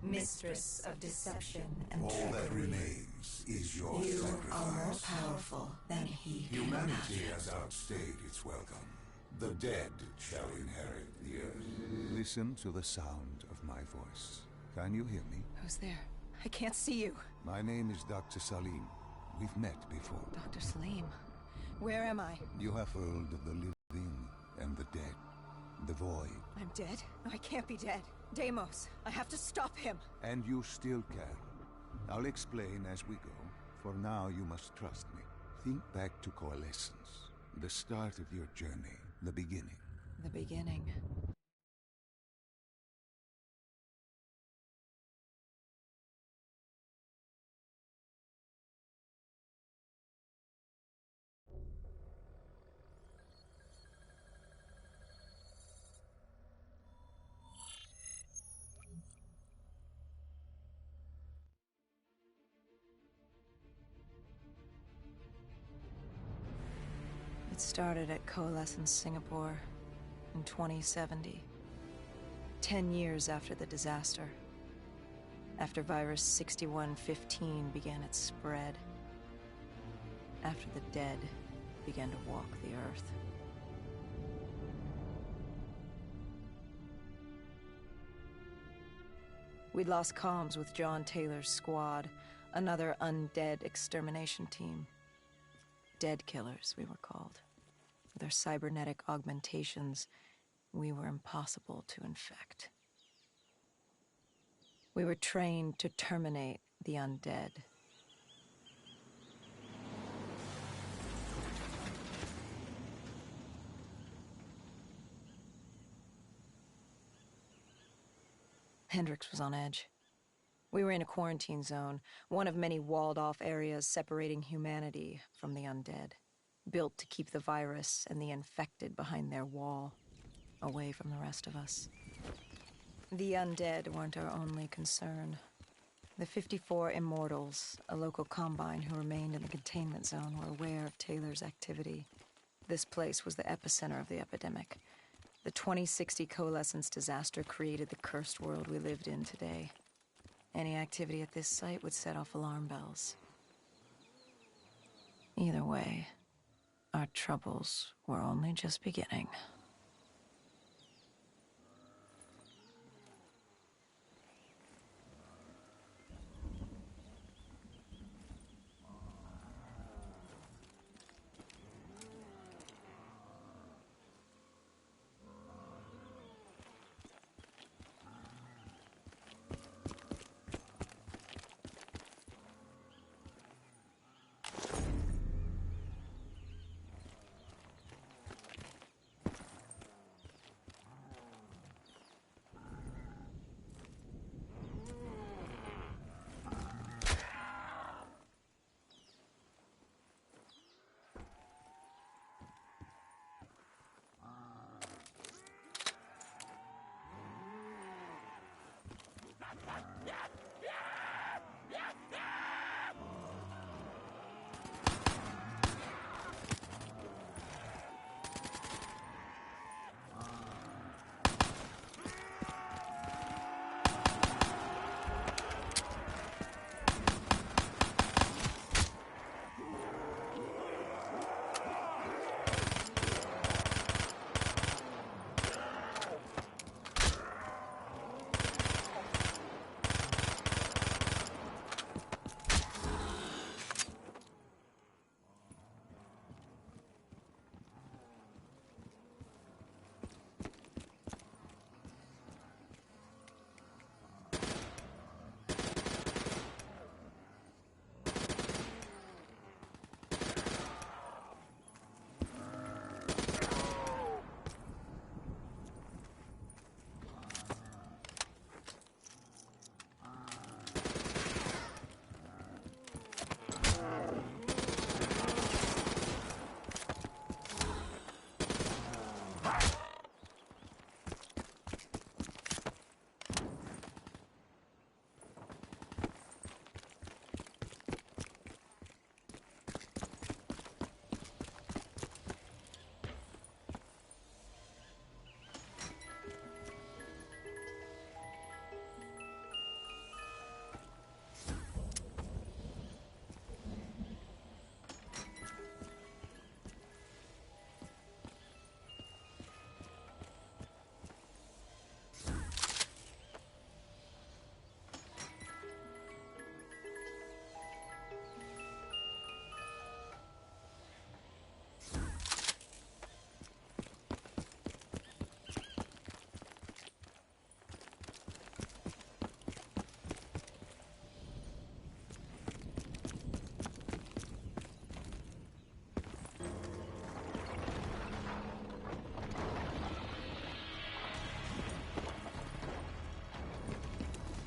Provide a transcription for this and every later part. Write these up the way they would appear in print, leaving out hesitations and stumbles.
mistress of deception and All trickery. that remains is your You sacrifice. are more powerful than he can Humanity imagine. has outstayed its welcome. The dead shall inherit the earth. Listen to the sound of my voice. Can you hear me? Who's there? I can't see you. My name is Dr. Salim. We've met before. Dr. Salim. Where am I? You have heard of the living and the dead. The void. I'm dead? No, I can't be dead. Deimos, I have to stop him. And you still can. I'll explain as we go. For now, you must trust me. Think back to Coalescence. The start of your journey. The beginning. The beginning. It started at Coalescence Singapore in 2070. 10 years after the disaster. After virus 6115 began its spread. After the dead began to walk the earth. We'd lost comms with John Taylor's squad, another undead extermination team. Dead killers, we were called. With our cybernetic augmentations, we were impossible to infect. We were trained to terminate the undead. Hendrix was on edge. We were in a quarantine zone, one of many walled-off areas separating humanity from the undead, built to keep the virus and the infected behind their wall, away from the rest of us. The undead weren't our only concern. The 54 Immortals, a local combine who remained in the containment zone, were aware of Taylor's activity. This place was the epicenter of the epidemic. The 2060 Coalescence disaster created the cursed world we lived in today. Any activity at this site would set off alarm bells. Either way, our troubles were only just beginning.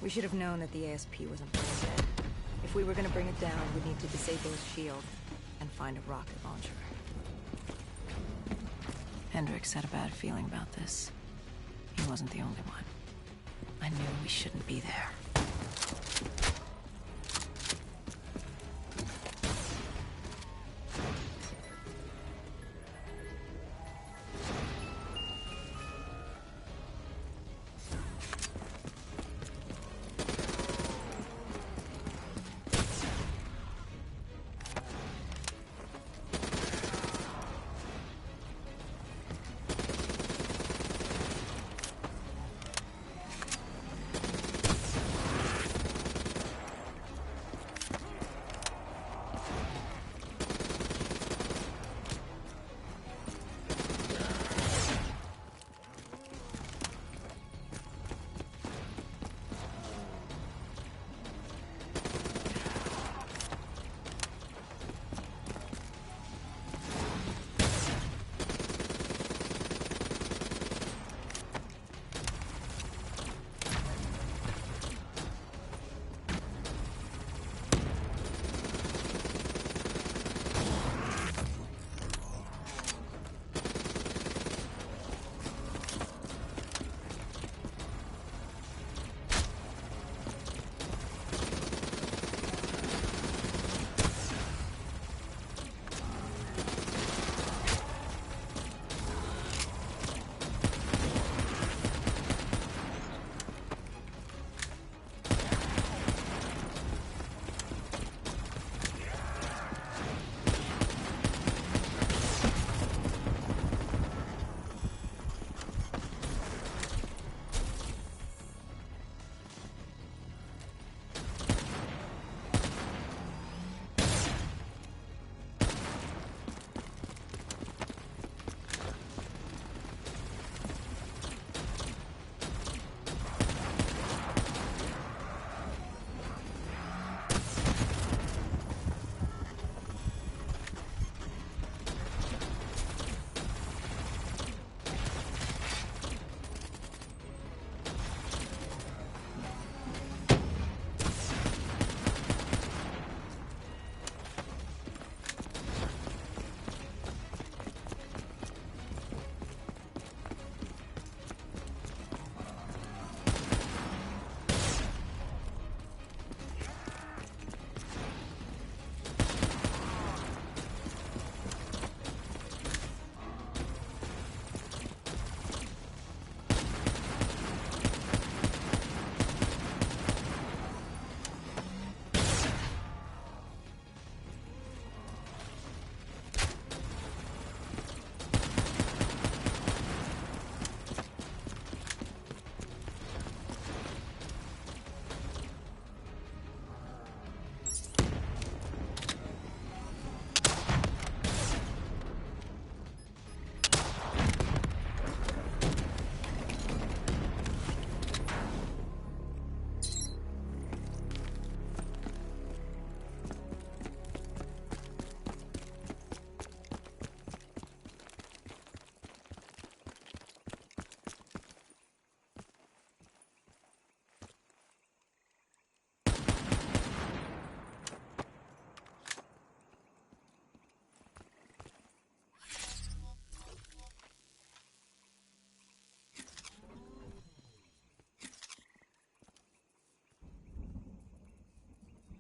We should have known that the ASP wasn't brain dead. If we were gonna bring it down, we'd need to disable its shield and find a rocket launcher. Hendricks had a bad feeling about this. He wasn't the only one. I knew we shouldn't be there.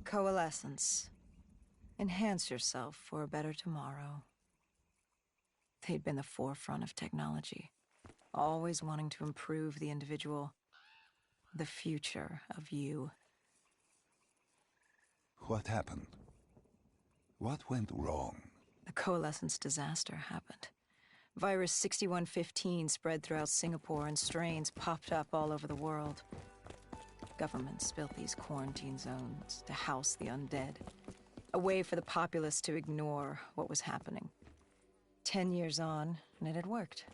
Coalescence. Enhance yourself for a better tomorrow. They'd been the forefront of technology, always wanting to improve the individual, the future of you. What happened? What went wrong? The Coalescence disaster happened. Virus 6115 spread throughout Singapore and strains popped up all over the world. Governments built these quarantine zones to house the undead. A way for the populace to ignore what was happening. 10 years on, and it had worked.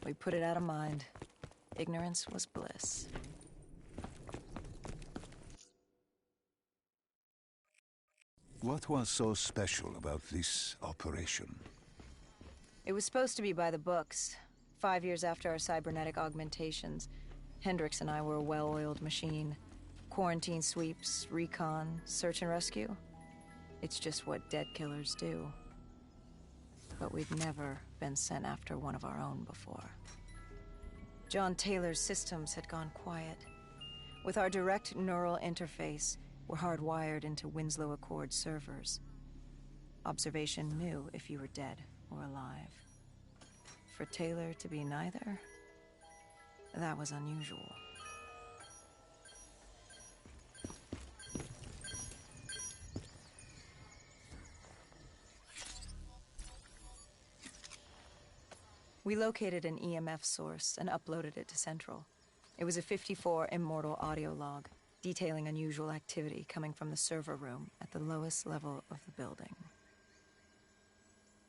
We put it out of mind. Ignorance was bliss. What was so special about this operation? It was supposed to be by the books. 5 years after our cybernetic augmentations, Hendricks and I were a well-oiled machine. Quarantine sweeps, recon, search and rescue. It's just what dead killers do. But we'd never been sent after one of our own before. John Taylor's systems had gone quiet. With our direct neural interface, we're hardwired into Winslow Accord servers. Observation knew if you were dead or alive. For Taylor to be neither, that was unusual. We located an EMF source and uploaded it to Central. It was a 54 Immortal audio log, detailing unusual activity coming from the server room at the lowest level of the building.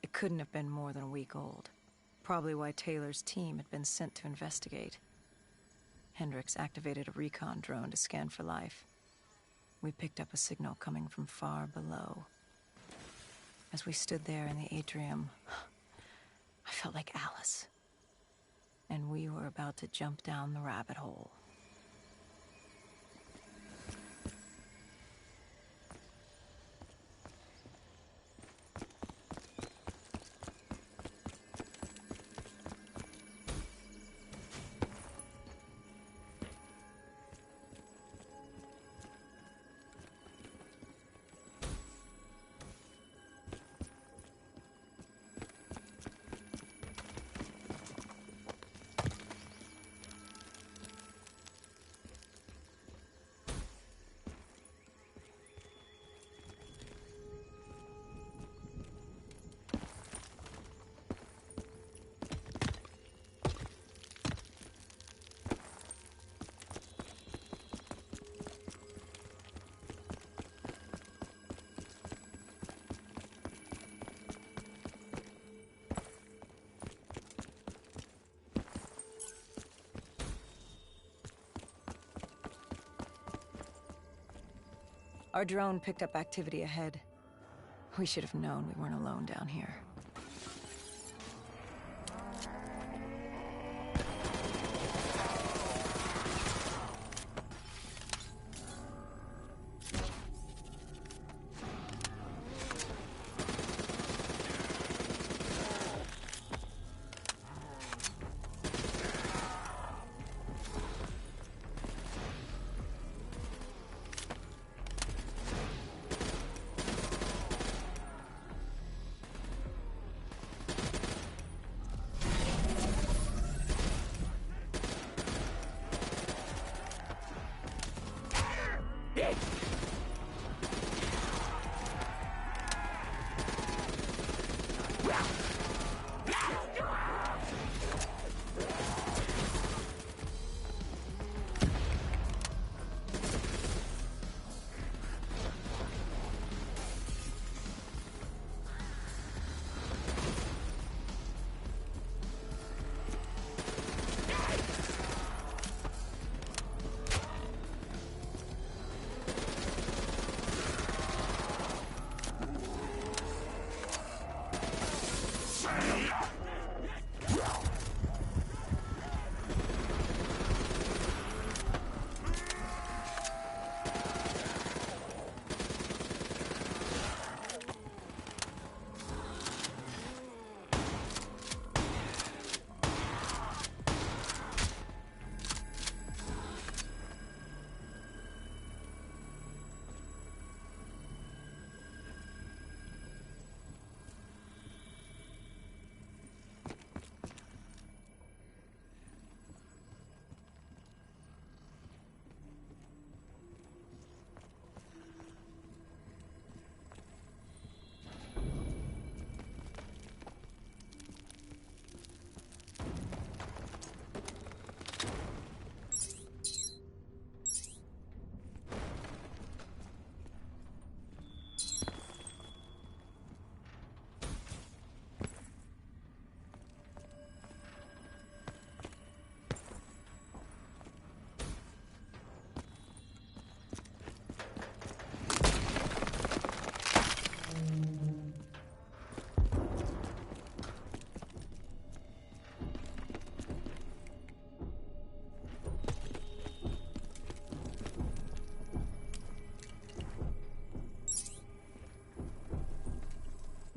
It couldn't have been more than a week old, probably why Taylor's team had been sent to investigate. Hendricks activated a recon drone to scan for life. We picked up a signal coming from far below. As we stood there in the atrium, I felt like Alice. And we were about to jump down the rabbit hole. Our drone picked up activity ahead. We should have known we weren't alone down here.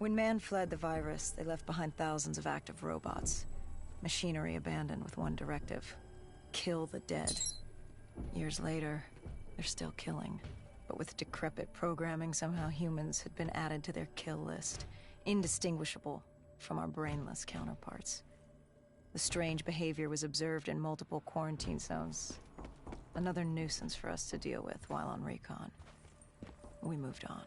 When man fled the virus, they left behind thousands of active robots. Machinery abandoned with one directive: kill the dead. Years later, they're still killing. But with decrepit programming, somehow humans had been added to their kill list, indistinguishable from our brainless counterparts. The strange behavior was observed in multiple quarantine zones. Another nuisance for us to deal with while on recon. We moved on.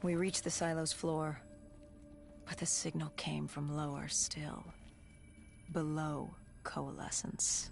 We reached the silo's floor, but the signal came from lower still, below coalescence.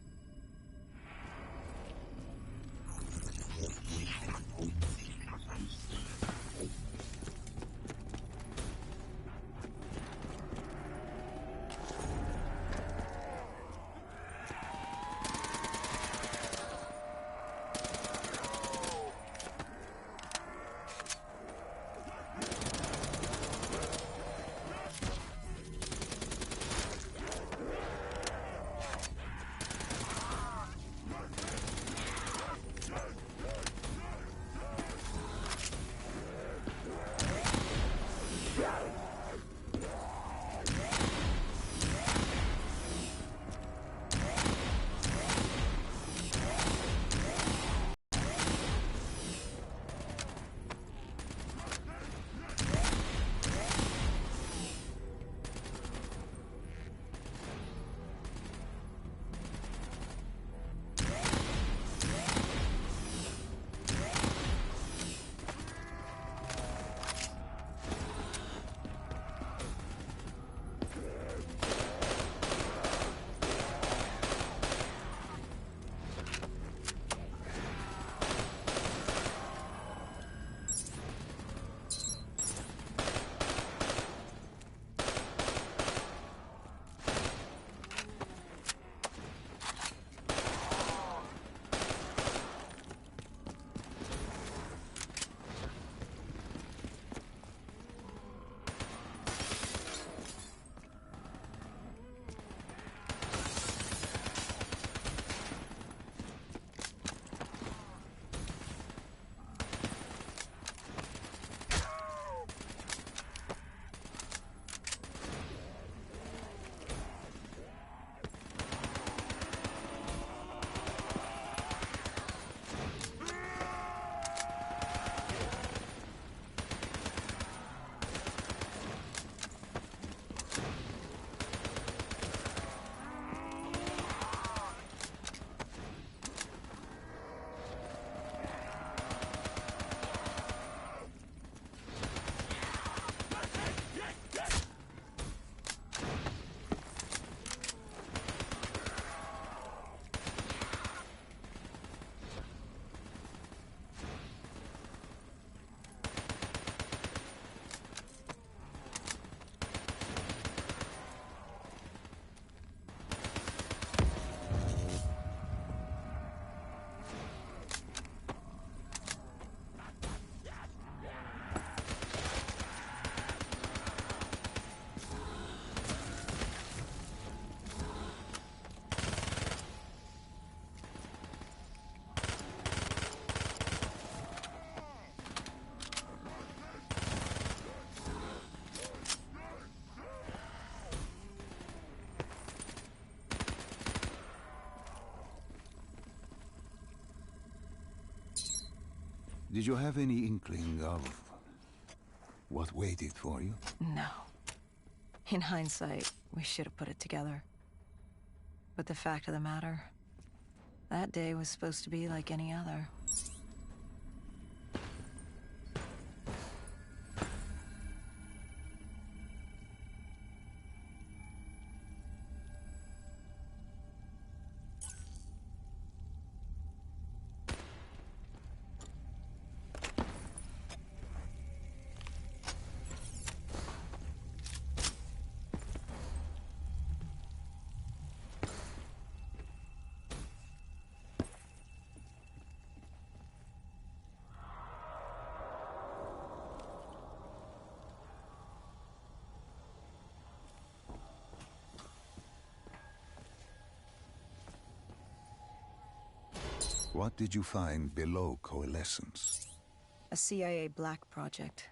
Did you have any inkling of what waited for you? No. In hindsight, we should have put it together. But the fact of the matter, that day was supposed to be like any other. What did you find below Coalescence? A CIA black project.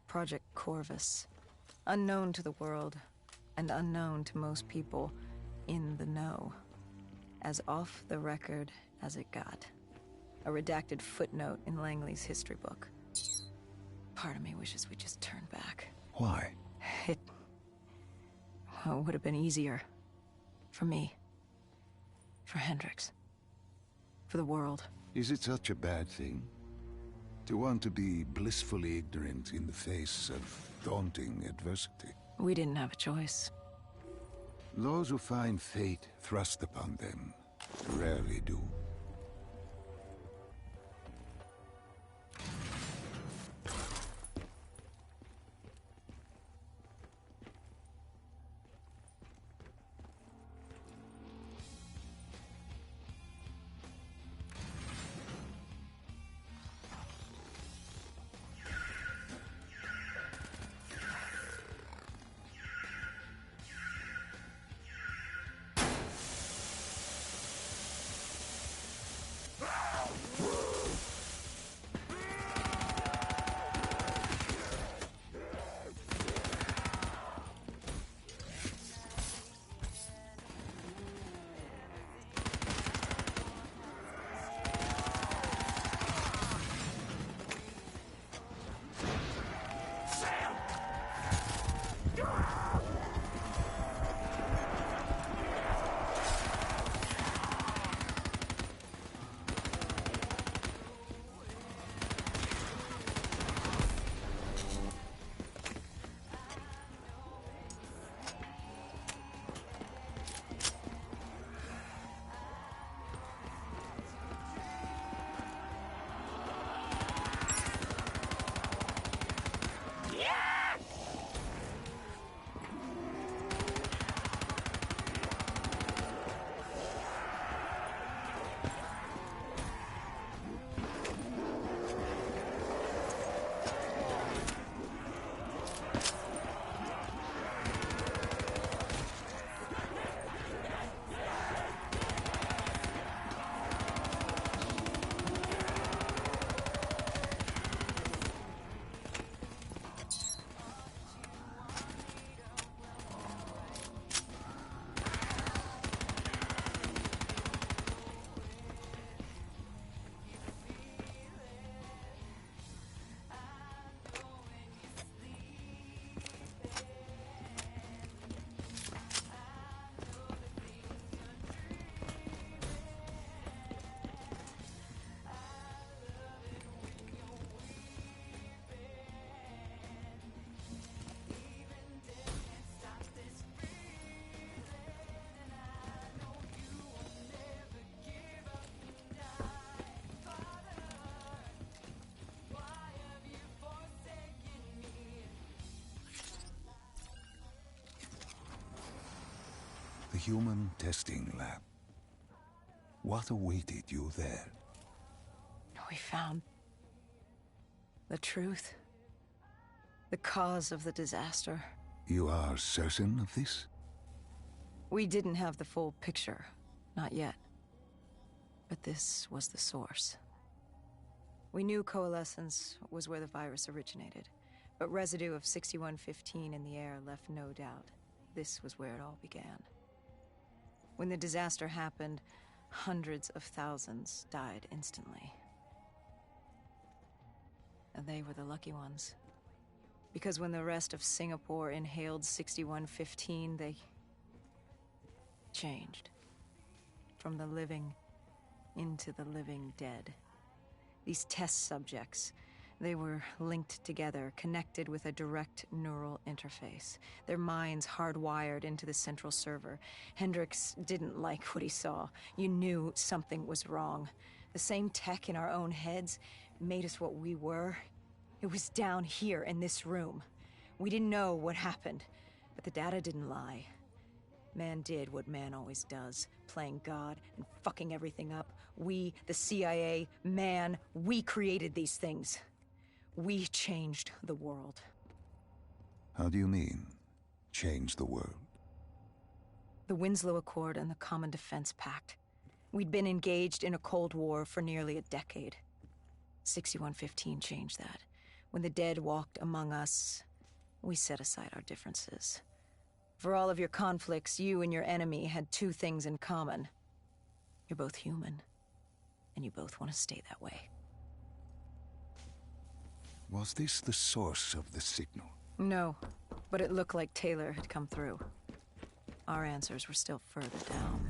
Project Corvus. Unknown to the world, and unknown to most people in the know. As off the record as it got. A redacted footnote in Langley's history book. Part of me wishes we just turned back. Why? It would have been easier. For me. For Hendricks. For the world. Is it such a bad thing? To want to be blissfully ignorant in the face of daunting adversity? We didn't have a choice. Those who find fate thrust upon them rarely do. The human testing lab. What awaited you there? We found the truth. The cause of the disaster. You are certain of this? We didn't have the full picture. Not yet. But this was the source. We knew Coalescence was where the virus originated, but residue of 6115 in the air left no doubt. This was where it all began. When the disaster happened, hundreds of thousands died instantly. And they were the lucky ones. Because when the rest of Singapore inhaled 6115, they changed. From the living into the living dead. These test subjects, they were linked together, connected with a direct neural interface. Their minds hardwired into the central server. Hendricks didn't like what he saw. You knew something was wrong. The same tech in our own heads made us what we were. It was down here in this room. We didn't know what happened, but the data didn't lie. Man did what man always does, playing God and fucking everything up. We, the CIA, man, we created these things. We changed the world. How do you mean, change the world? The Winslow Accord and the Common Defense Pact. We'd been engaged in a Cold War for nearly a decade. 6115 changed that. When the dead walked among us, we set aside our differences. For all of your conflicts, you and your enemy had two things in common. You're both human, and you both want to stay that way. Was this the source of the signal? No, but it looked like Taylor had come through. Our answers were still further down.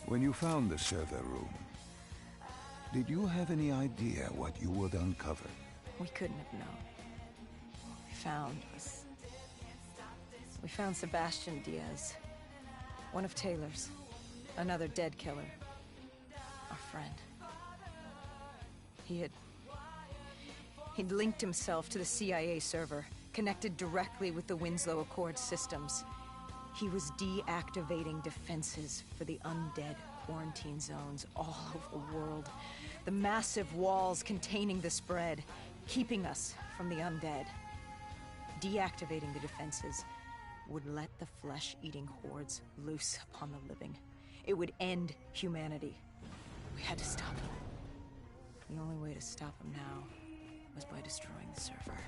When you found the server room, did you have any idea what you would uncover? We couldn't have known. We found Sebastian Diaz, one of Taylor's, another dead killer, our friend. He'd linked himself to the CIA server, connected directly with the Winslow Accord systems. He was deactivating defenses for the undead quarantine zones all over the world. The massive walls containing the spread, keeping us from the undead. Deactivating the defenses would let the flesh-eating hordes loose upon the living. It would end humanity. We had to stop him. The only way to stop him now was by destroying the server.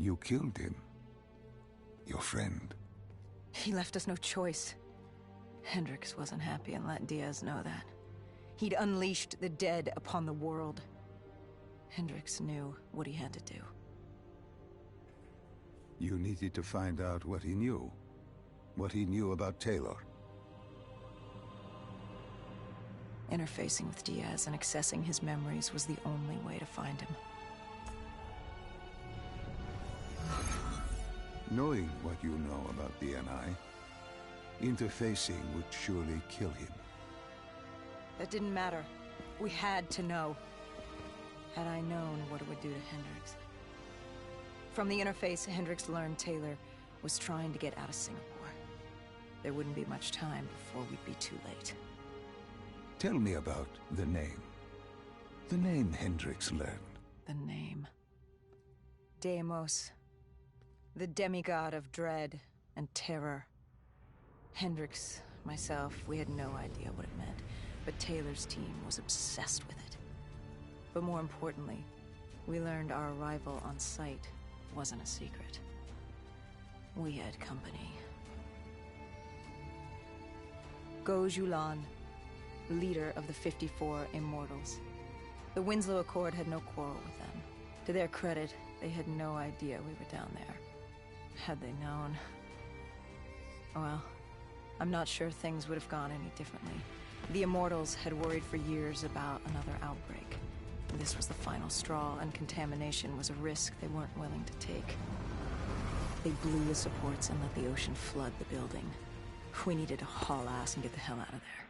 You killed him. Your friend. He left us no choice. Hendricks wasn't happy and let Diaz know that. He'd unleashed the dead upon the world. Hendricks knew what he had to do. You needed to find out what he knew. What he knew about Taylor. Interfacing with Diaz and accessing his memories was the only way to find him. Knowing what you know about the NI, interfacing would surely kill him. That didn't matter. We had to know. Had I known what it would do to Hendricks. From the interface, Hendricks learned Taylor was trying to get out of Singapore. There wouldn't be much time before we'd be too late. Tell me about the name. The name Hendricks learned. The name. Deimos. The demigod of dread and terror. Hendricks, myself, we had no idea what it meant, but Taylor's team was obsessed with it. But more importantly, we learned our arrival on site wasn't a secret. We had company. Go Julan, leader of the 54 Immortals. The Winslow Accord had no quarrel with them. To their credit, they had no idea we were down there. Had they known... well, I'm not sure things would have gone any differently. The Immortals had worried for years about another outbreak. This was the final straw, and contamination was a risk they weren't willing to take. They blew the supports and let the ocean flood the building. We needed to haul ass and get the hell out of there.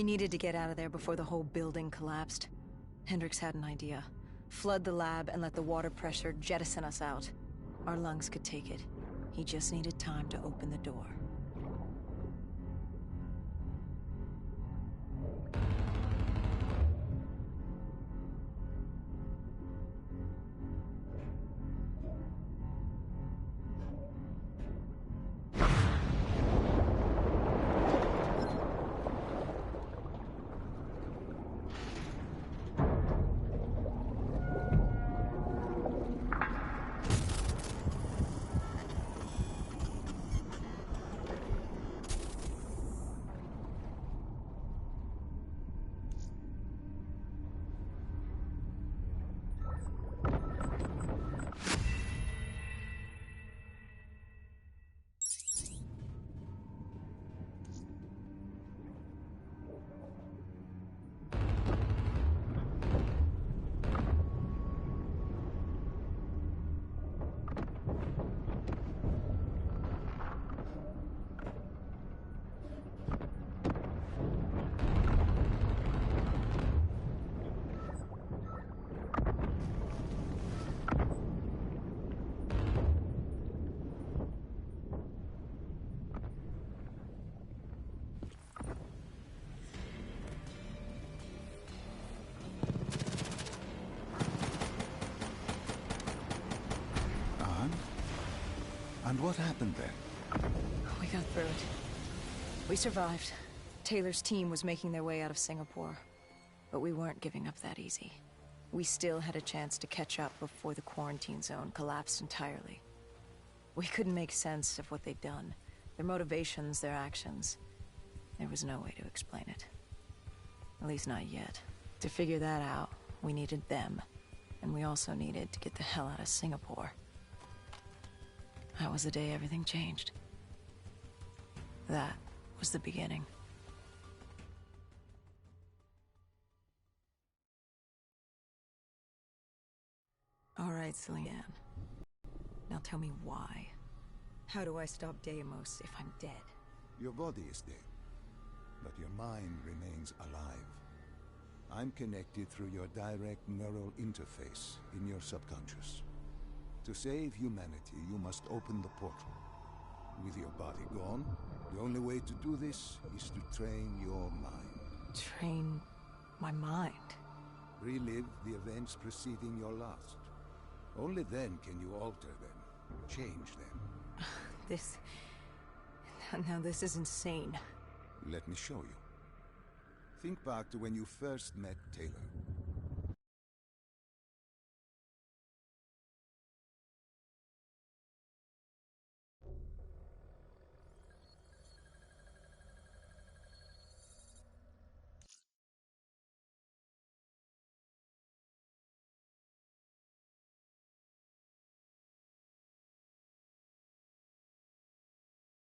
We needed to get out of there before the whole building collapsed. Hendricks had an idea. Flood the lab and let the water pressure jettison us out. Our lungs could take it. He just needed time to open the door. And what happened then? We got through it. We survived. Taylor's team was making their way out of Singapore. But we weren't giving up that easy. We still had a chance to catch up before the quarantine zone collapsed entirely. We couldn't make sense of what they'd done. Their motivations, their actions. There was no way to explain it. At least not yet. To figure that out, we needed them. And we also needed to get the hell out of Singapore. That was the day everything changed. That was the beginning. All right, Celine. Now tell me why. How do I stop Deimos if I'm dead? Your body is dead, but your mind remains alive. I'm connected through your direct neural interface in your subconscious. To save humanity, you must open the portal. With your body gone, the only way to do this is to train your mind. Train my mind? Relive the events preceding your last. Only then can you alter them, change them. This... Now this is insane. Let me show you. Think back to when you first met Taylor.